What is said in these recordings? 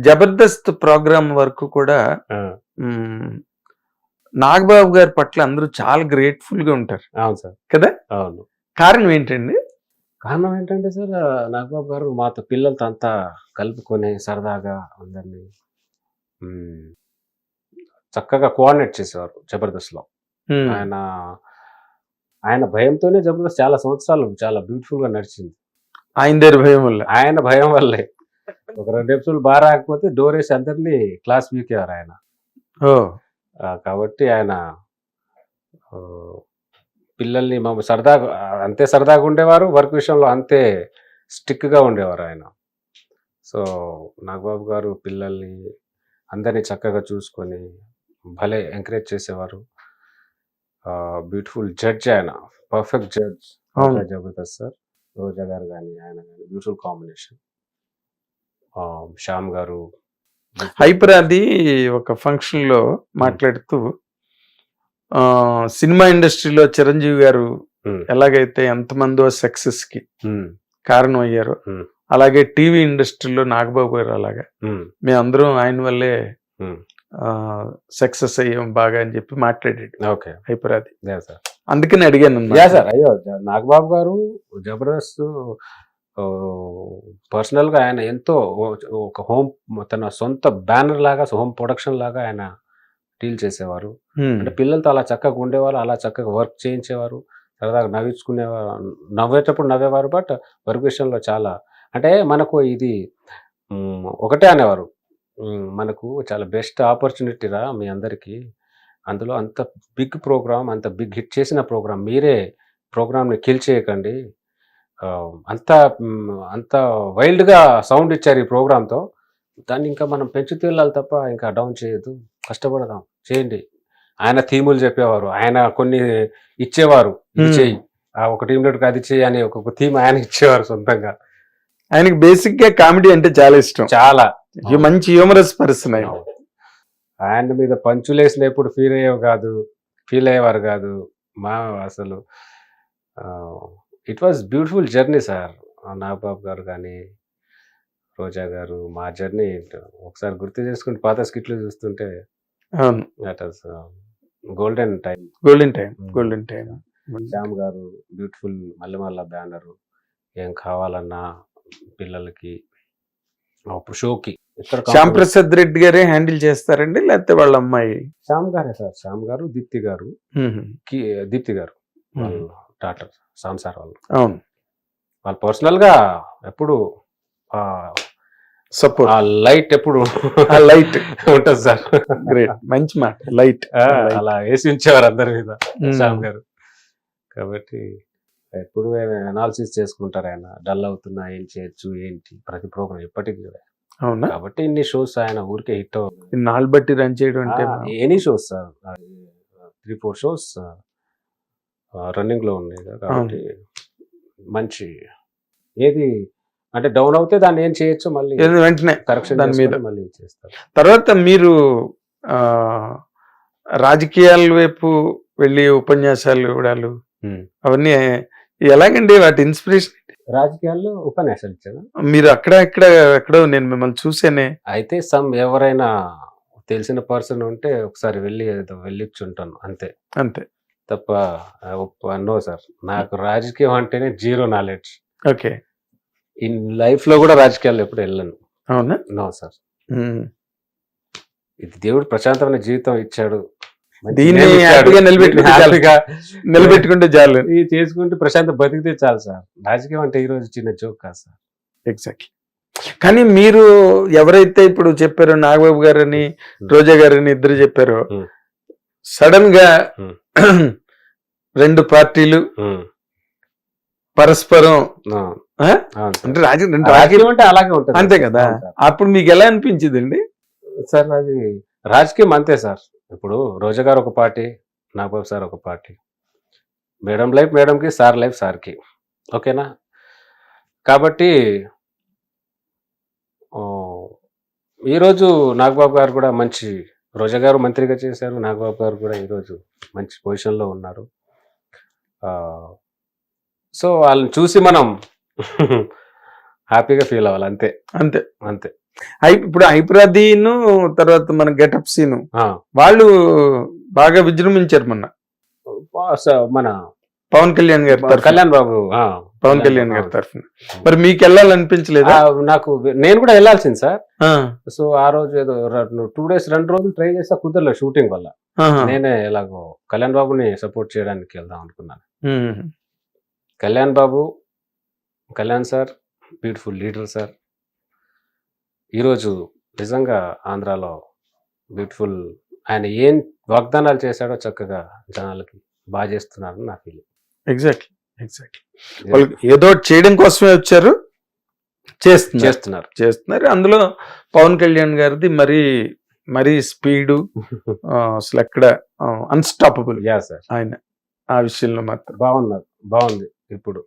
Jabardasth programme వరకు కూడా ఆ! హ్మ్. నాగబాబు గారి పట్ల అందరూ చాలా గ్రేట్‌ఫుల్‌గా ఉంటారు అవును సార్. కదా! అవును. కారణం ఏంటండి? కారణం ఏంటంటే సార్ నాగబాబు గారు మాతో పిల్లలతో అంతా కలుపుకొని సరదాగా అందరిని హ్మ్. చక్కగా కోఆర్డినేట్ చేసేవారు జబర్దస్త్‌లో. హ్మ్. ఆయన, ఆయన భయంతోనే జబర్దస్త్ చాలా సంవత్సరాలు చాలా బ్యూటిఫుల్‌గా నడిచింది. ఆయన దగ్గర భయం వల్ల. ఆయన భయం వల్లే. ఒక 2 ఎపిసోడ్‌లు రాకపోతే డోరేసి అందరిని క్లాస్ పీకేవారాయన. ఓహ్! కాబట్టి ఆయన ఆహ్, పిల్లల్ని సరదాగా అంతే సరదాగా ఉండేవారు. వర్క్ విషయంలో అంతే స్ట్రిక్ట్‌గా ఉండేవారాయన. సో, నాగబాబు గారు పిల్లల్ని అందరిని చక్కగా చూసుకొని భలే ఎంకరేజ్ చేసేవారు. బ్యూటిఫుల్ జడ్జ్ ఆయన. Perfect judge. అవును. జబర్దస్త్ సార్. రోజా గారు గాని, ఆయన గాని బ్యూటిఫుల్ కాంబినేషన్. శ్యామ్ గారు. హైపర్ అది ఒక ఫంక్షన్‌లో మాట్లాడుతూ సినిమా ఇండస్ట్రీలో చిరంజీవి గారు హ్మ్. ఎలాగైతే ఎంతమందో సక్సెస్‌కి హ్మ్. కారణం అయ్యారో, హ్మ్. అలాగే టీవీ ఇండస్ట్రీలో నాగబాబు గారు అలాగా. హ్మ్. మేమందరం ఆయన వల్లే హ్మ్. సక్సెస్ అయ్యాం బాగా అని చెప్పి మాట్లాడాడు ఓకే. హైపర్ అది. యాహ్! సార్. అందుకని అడిగాను యాహ్! సార్. అయ్యో! నాగబాబు గారు జబర్దస్త్ పర్సనల్‌గా ఆయన ఎంతో ఒక తన సొంత బ్యానర్ లాగా హోమ్ ప్రొడక్షన్ లాగా ఆయన డీల్ చేసేవారు. అంటే పిల్లలతో అలా చక్కగా ఉండేవారు. అలా చక్కగా వర్క్ చేయించేవారు. సరదాగా నవ్వించుకునేవారు. నవ్వేటప్పుడు నవ్వేవారు. బట్ వర్క్ విషయంలో చాలా అంటే మనకు ఇది ఒకటే అనేవారు. మనకు చాలా బెస్ట్ ఆపర్చునిటీరా మీ అందరికీ. అందులో అంత బిగ్ ప్రోగ్రామ్, అంత బిగ్ హిట్ చేసిన ప్రోగ్రామ్ మీరే ప్రోగ్రామ్‌ని కిల్ చేయకండి. అంత వైల్డ్‌గా సౌండ్ ఇచ్చారు ఈ ప్రోగ్రామ్‌తో. దాన్ని ఇంకా మనం పెంచుతూ వెళ్ళాలి తప్ప ఇంకా డౌన్ చేయొద్దు. కష్టపడదాం. చేయండి. ఆయన థీములు చెప్పేవారు. ఆయన కొన్ని ఇచ్చేవారు. ఇది చెయ్యి. ఒక టీమ్ లీడర్‌కి అది చెయ్యి అని ఒక్కొక్క థీమ్ ఆయన ఇచ్చేవారు సొంతంగా. ఆయనకి బేసిక్‌గా కామెడీ అంటే చాలా ఇష్టం. చాలా. మంచి హ్యూమరస్ పర్సన్ ఆయన. ఆయన మీద పంచులేసినప్పుడు ఫీల్ అయ్యేవారు కాదు. అసలు it was beautiful journey sir. Nagababu గారు గాని, రోజా గారు మా జర్నీ ఒకసారి గుర్తు చేసుకుంటే పాత స్కిట్‌లు చూస్తుంటే అవును. That was golden time. Golden time. Golden time. Shyam గారు బ్యూటిఫుల్ మల్లెమాల బ్యానరు. ఏం కావాలన్నా పిల్లలకి అప్పుడు షోకి శ్యామ్ ప్రసాద్ రెడ్డి గారే హ్యాండిల్ చేస్తారండి లేకపోతే వాళ్ళ అమ్మాయి? శ్యామ్ గారే సార్. శ్యామ్ గారు, దీప్తి గారు. దీప్తి గారు వాళ్ళ డాటర్ సార్ వాళ్ళు. అవును. వాళ్ళు పర్సనల్‌గా ఎప్పుడు సపోర్ట్. లైట్ ఎప్పుడు లైట్ ఉంటది సార్. గ్రేట్. మంచి మాట. లైట్. అలా వేసి ఉంచేవారు అందరి మీద శ్యామ్ గారు. కాబట్టి ఎప్పుడు అనాలిసిస్ చేసుకుంటారు ఆయన. డల్ అవుతున్నా ఏం చేయొచ్చు ఏంటి ప్రతి ప్రోగ్రామ్ ఎప్పటికీ కూడా. అవునా? కాబట్టి ఇన్ని షోస్ ఆయన ఊరికే హిట్ అవ్వదు. ఇన్నాళ్ళు బట్టి రన్ చేయడం అంటే any shows sir 3-4 shows running లో ఉన్నాయి కాబట్టి మంచి ఏది అంటే డౌన్ అవుతే దాన్ని ఏం చేయొచ్చు మళ్ళీ వెంటనే కరెక్షన్ దాని మీద మళ్ళీ చేస్తారు. తర్వాత మీరు రాజకీయాల వైపు వెళ్ళి ఉపన్యాసాలు ఇవ్వడాలు అవన్నీ ఎలాగండి వాటి ఇన్స్పిరేషన్? రాజకీయాల్లో ఉపన్యాసాలు ఇచ్చాను. మీరు ఎక్కడో నేను మిమ్మల్ని చూసానే. అయితే ఎవరైనా తెలిసిన పర్సన్ ఉంటే ఒకసారి వెళ్ళిచ్చుంటాను అంతే. అంతే తప్ప నో సార్. నాకు రాజకీయం అంటేనే zero knowledge. Okay. In life లో కూడా రాజకీయాల్లో ఎప్పుడు వెళ్ళను. అవునా? No sir. ఇది దేవుడు ప్రశాంతమైన జీవితం ఇచ్చాడు. దీన్ని హ్యాపీగా నిలబెట్టుకుంటే చాలు. ఇది చేసుకుంటూ ప్రశాంత బతికితే చాలు సార్. రాజకీయం అంటే ఈ రోజు చిన్న జోక్ కాదు సార్. ఎగ్జాక్ట్లీ. కానీ మీరు ఎవరైతే ఇప్పుడు చెప్పారో నాగబాబు గారని రోజా గారని ఇద్దరు చెప్పారో సడన్ గా 2 పార్టీలు పరస్పరం అంటే రాజకీయం అంటే అలాగే ఉంటుంది అంతే కదా. అప్పుడు మీకు ఎలా అనిపించిందండి సార్? అది రాజకీయం అంతే సార్. ఇప్పుడు రోజా గారు ఒక పార్టీ, నాగబాబు సార్ ఒక పార్టీ, మేడం లైఫ్ మేడంకి, సార్ లైఫ్ సార్కి. ఓకేనా? కాబట్టి ఈరోజు నాగబాబు గారు కూడా మంచి, రోజా గారు మంత్రిగా చేశారు, నాగబాబు గారు కూడా ఈరోజు మంచి పొజిషన్లో ఉన్నారు. సో వాళ్ళని చూసి మనం హ్యాపీగా ఫీల్ అవ్వాలి అంతే. అంతే అంతే. ఇప్పుడు హైపరాదీను తర్వాత మన గెటప్ సీను ఆ, వాళ్ళు బాగా విజృంభించారు మొన్న మన పవన్ కళ్యాణ్ గారి తరఫున. కళ్యాణ్ బాబు పవన్ కళ్యాణ్ గారి తరఫున. మరి మీకు వెళ్ళాలనిపించలేదా? నాకు నేను కూడా వెళ్ళాల్సింది సార్. ఆ, సో ఆ రోజు ఏదో 2 days 2 రోజులు ట్రై చేస్తా, కుదరలేదు షూటింగ్ వల్ల. ఆహా. నేనే ఎలాగో కళ్యాణ్ బాబుని సపోర్ట్ చేయడానికి వెళ్దాం అనుకున్నాను. ఉమ్. Kalyan Babu, Kalyan sir beautiful leader sir. ఈరోజు నిజంగా ఆంధ్రాలో బ్యూటిఫుల్, ఆయన ఏం వాగ్దానాలు చేశాడో చక్కగా జనాలకి బాగా చేస్తున్నారని నా ఫీలింగ్. Exactly exactly. వాళ్ళు ఏదో ఒకటి చేయడం కోసమే వచ్చారు, చేస్తున్నారు. అందులో పవన్ కళ్యాణ్ గారిది మరీ స్పీడు అసలు ఎక్కడ అన్స్టాపబుల్ యా సార్. ఆయన ఆ విషయంలో మాత్రం బాగుంది ఇప్పుడు.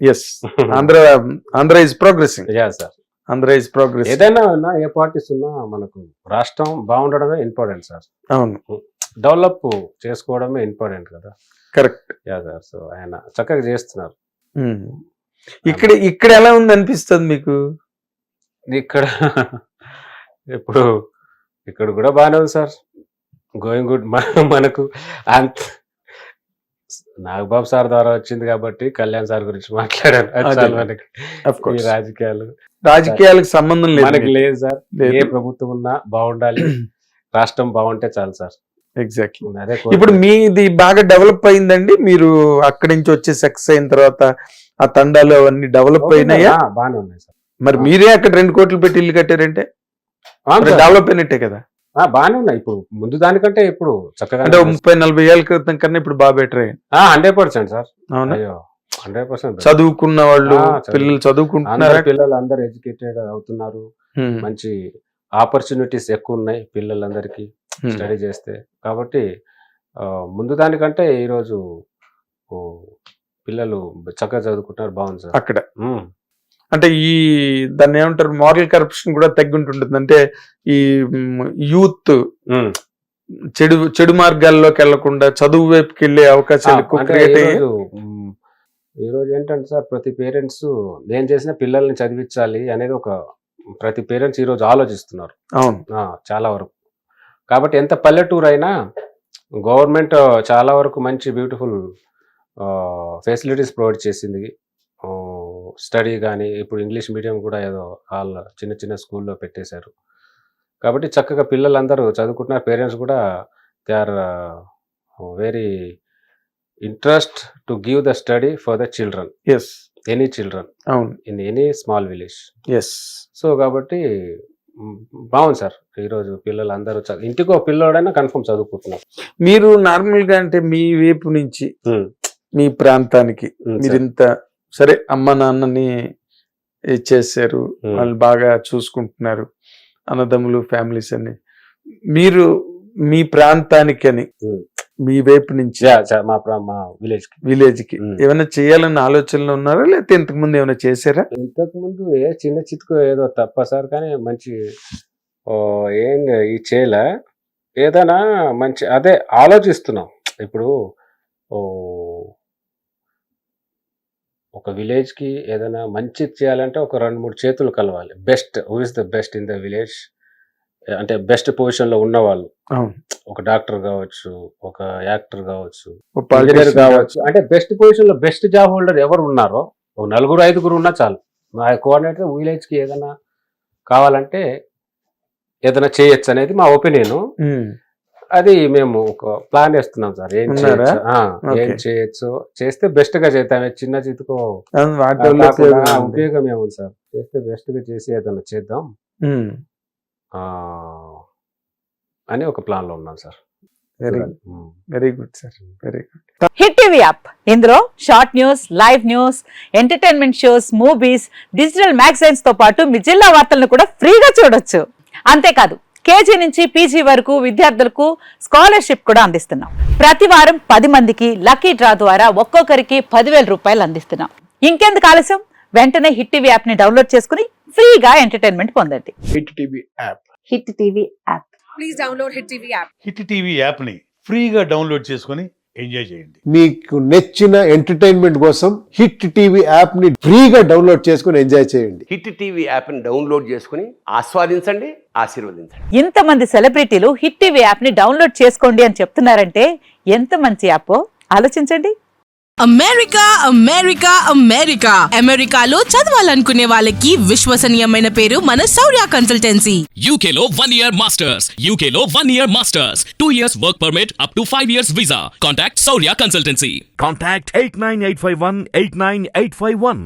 Yes, Andhra is progressing. Yeah sir. Andhra is progressing. ఏదైనా ఉన్నా, ఏ పార్టీస్ ఉన్నా మనకు రాష్ట్రం బాగుండడమే ఇంపార్టెంట్ సార్. అవును, డెవలప్ చేసుకోవడమే ఇంపార్టెంట్ కదా. కరెక్ట్. Yeah sir. సో ఆయన చక్కగా చేస్తున్నారు. ఇక్కడ ఎలా ఉంది అనిపిస్తుంది మీకు? ఇక్కడ ఇప్పుడు ఇక్కడ కూడా బాగానే ఉంది సార్, గోయింగ్ గుడ్. మనకు అంత నాగబాబు సార్ ద్వారా వచ్చింది కాబట్టి కళ్యాణ్ సార్ గురించి మాట్లాడాను. అది చాలు మనకి. ఈ రాజకీయాలకు సంబంధం లేదు మనకి లేదు సార్. ఏ ప్రభుత్వం ఉన్నా బాగుండాలి, రాష్ట్రం బాగుంటే చాలు సార్. ఎగ్జాక్ట్లీ. అదే ఇప్పుడు మీది బాగా డెవలప్ అయిందండి. మీరు అక్కడి నుంచి వచ్చి సక్సెస్ అయిన తర్వాత ఆ తండాలు అవన్నీ డెవలప్ అయినాయా? బాగానే ఉన్నాయి సార్. మరి మీరే అక్కడ 2 కోట్లు పెట్టి ఇల్లు కట్టారంటే డెవలప్ అయినట్టే కదా. బాగానే ఉన్నాయి. ఇప్పుడు ముందు దానికంటే ఇప్పుడు చక్కగా, అంటే 30-40 ఏళ్ళ క్రితం కన్నా ఇప్పుడు బాగా బెటర్ అయ్యింది. 100% సార్. అవునా? 100% చదువుకున్న వాళ్ళు పిల్లలు చదువుకుంటున్నారు, పిల్లలు అందరు ఎడ్యుకేటెడ్ అవుతున్నారు. మంచి ఆపర్చునిటీస్ ఎక్కువ ఉన్నాయి పిల్లలందరికీ స్టడీ చేస్తే. కాబట్టి ముందు దానికంటే ఈరోజు పిల్లలు చక్కగా చదువుకుంటున్నారు. బాగుంది సార్ అక్కడ. అంటే దాన్ని ఏమంటారు, మారల్ కరప్షన్ కూడా తగ్గుంటుంటుంది. అంటే ఈ యూత్ చెడు మార్గాల్లోకి వెళ్లకుండా చదువు వైపుకి వెళ్ళే అవకాశాలు ఎక్కువ క్రియేట్ అయ్యాయి. ఈరోజు ఏంటంటే సార్, ప్రతి పేరెంట్స్ ఏం చేసినా పిల్లల్ని చదివించాలి అనేది ప్రతి పేరెంట్స్ ఈరోజు ఆలోచిస్తున్నారు. అవును, చాలా వరకు. కాబట్టి ఎంత పల్లెటూరు అయినా గవర్నమెంట్ చాలా వరకు మంచి బ్యూటిఫుల్ ఫెసిలిటీస్ ప్రొవైడ్ చేసింది. స్టడీ కానీ ఇప్పుడు ఇంగ్లీష్ మీడియం కూడా ఏదో వాళ్ళ చిన్న చిన్న స్కూల్లో పెట్టేశారు. కాబట్టి చక్కగా పిల్లలందరూ చదువుకుంటున్నారు. పేరెంట్స్ కూడా they are very interest to give the study for the children, any children in any small village. So కాబట్టి బాగుంది సార్. ఈరోజు పిల్లలు అందరూ ఇంటికో పిల్లోడైనా కన్ఫర్మ్ చదువుకుంటున్నారు. మీరు నార్మల్ గా అంటే మీ వైపు నుంచి మీ ప్రాంతానికి మీరు ఇంత సరే అమ్మ నాన్నని చేశారు, వాళ్ళు బాగా చూసుకుంటున్నారు, అన్నదమ్ములు ఫ్యామిలీస్ అని, మీరు మీ ప్రాంతానికి అని మీ వైపు నుంచి మా విలేజ్ కి ఏమైనా చేయాలన్న ఆలోచనలో ఉన్నారా, లేకపోతే ఇంతకు ముందు ఏమైనా చేశారా? ఇంతకు ముందు చిన్న చితుకు ఏదో తప్ప సార్, కానీ మంచి ఏం ఈ చేయలే. ఏదైనా మంచి అదే ఆలోచిస్తున్నాం. ఇప్పుడు ఒక విలేజ్ కి ఏదైనా మంచి చేయాలంటే ఒక 2-3 చేతులు కలవాలి. Best, who is the best in the village, అంటే బెస్ట్ పొజిషన్ లో ఉన్నవాళ్ళు. ఒక డాక్టర్ కావచ్చు, ఒక యాక్టర్ కావచ్చు, ఇంజనీర్ కావచ్చు. అంటే బెస్ట్ పొజిషన్ లో బెస్ట్ జాబ్ హోల్డర్ ఎవరు ఉన్నారో ఒక 4-5 ఉన్నా చాలు. మా కోఆర్డినేటర్ విలేజ్ కి ఏదైనా కావాలంటే ఏదైనా చేయొచ్చు అనేది మా ఒపీనియన్. అది మేము ఒక ప్లాన్ వేస్తున్నాం సార్. ఏం చేయొచ్చు, చేస్తే బెస్ట్ గా చేద్దాం. చిన్న చితుకో ఉపయోగం ఏముంది సార్, చేస్తే బెస్ట్ గా చేసి ఏదైనా చేద్దాం అని ఒక ప్లాన్ లో ఉన్నాం sir. Very good sir, very good. Hit TV app, ఇందులో short news, live news, entertainment shows, movies, digital magazines తో పాటు మీ జిల్లా వార్తలను కూడా ఫ్రీగా చూడొచ్చు. అంతేకాదు కేజీ నుంచి పీజీ వరకు విద్యార్థులకు స్కాలర్షిప్ కూడా అందిస్తున్నాం. ప్రతి వారం 10 మందికి లక్కీ డ్రా ద్వారా ఒక్కొక్కరికి 10,000 రూపాయలు అందిస్తున్నాం. ఇంకెందుకు ఆలస్యం, వెంటనే హిట్ టీవీ యాప్ ని డౌన్లోడ్ చేసుకుని ఫ్రీగా ఎంటర్టైన్మెంట్ పొందండి. Hit TV app. Hit TV app. Please download hit TV app. Hit TV యాప్ని ఫ్రీగా డౌన్లోడ్ చేసుకొని ఎంజాయ్ చేయండి. మీకు నచ్చిన ఎంటర్టైన్మెంట్ కోసం హిట్ టీవీ యాప్ ని ఫ్రీగా డౌన్లోడ్ చేసుకుని ఎంజాయ్ చేయండి. హిట్ టీవీ యాప్ని డౌన్లోడ్ చేసుకుని ఆస్వాదించండి, ఆశీర్వదించండి. ఇంతమంది సెలబ్రిటీలు హిట్ టీవీ యాప్ ని డౌన్లోడ్ చేసుకోండి అని చెప్తున్నారంటే ఎంత మంచి యాప్ ఆలోచించండి. అమెరికా అమెరికా అమెరికా అమెరికాలో చదవాలనుకునే వాళ్ళకి విశ్వసనీయమైన పేరు మన శౌర్య కన్సల్టెన్సీ. UK లో 1 year masters. UK లో 1 year masters. 2 years work permit up to 5 years visa. Contact Saurya Consultancy. Contact 89851 89851.